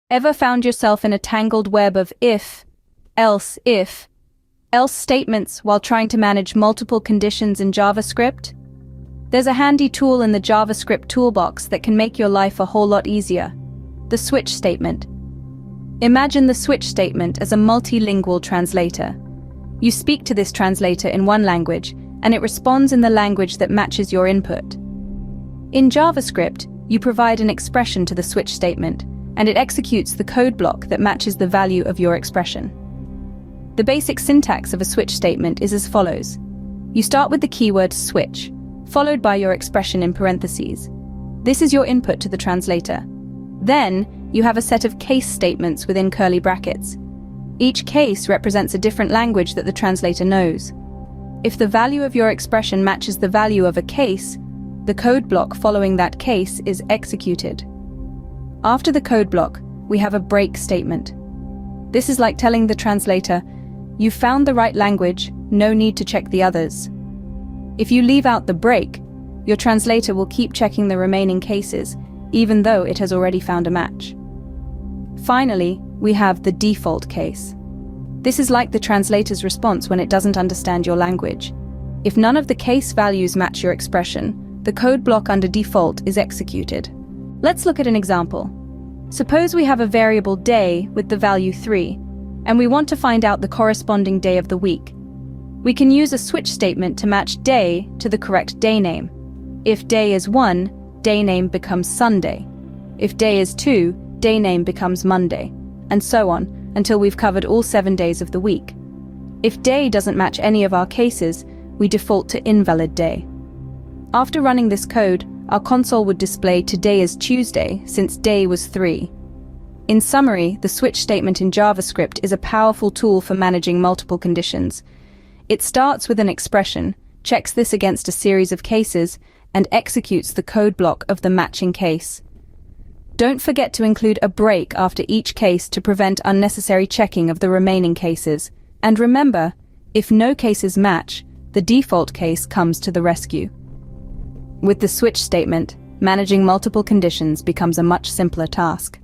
Ever found yourself in a tangled web of if, else statements while trying to manage multiple conditions in JavaScript? There's a handy tool in the JavaScript toolbox that can make your life a whole lot easier: the switch statement. Imagine the switch statement as a multilingual translator. You speak to this translator in one language, and it responds in the language that matches your input. In JavaScript, you provide an expression to the switch statement, and it executes the code block that matches the value of your expression. The basic syntax of a switch statement is as follows. You start with the keyword switch, followed by your expression in parentheses. This is your input to the translator. Then, you have a set of case statements within curly brackets. Each case represents a different language that the translator knows. If the value of your expression matches the value of a case, the code block following that case is executed. After the code block, we have a break statement. This is like telling the translator, "You've found the right language, no need to check the others." If you leave out the break, your translator will keep checking the remaining cases, even though it has already found a match. Finally, we have the default case. This is like the translator's response when it doesn't understand your language. If none of the case values match your expression, the code block under default is executed. Let's look at an example. Suppose we have a variable day with the value 3, and we want to find out the corresponding day of the week. We can use a switch statement to match day to the correct day name. If day is 1, day name becomes Sunday. If day is 2, day name becomes Monday, and so on, until we've covered all 7 days of the week. If day doesn't match any of our cases, we default to invalid day. After running this code, our console would display today is Tuesday, since day was 3. In summary, the switch statement in JavaScript is a powerful tool for managing multiple conditions. It starts with an expression, checks this against a series of cases, and executes the code block of the matching case. Don't forget to include a break after each case to prevent unnecessary checking of the remaining cases. And remember, if no cases match, the default case comes to the rescue. With the switch statement, managing multiple conditions becomes a much simpler task.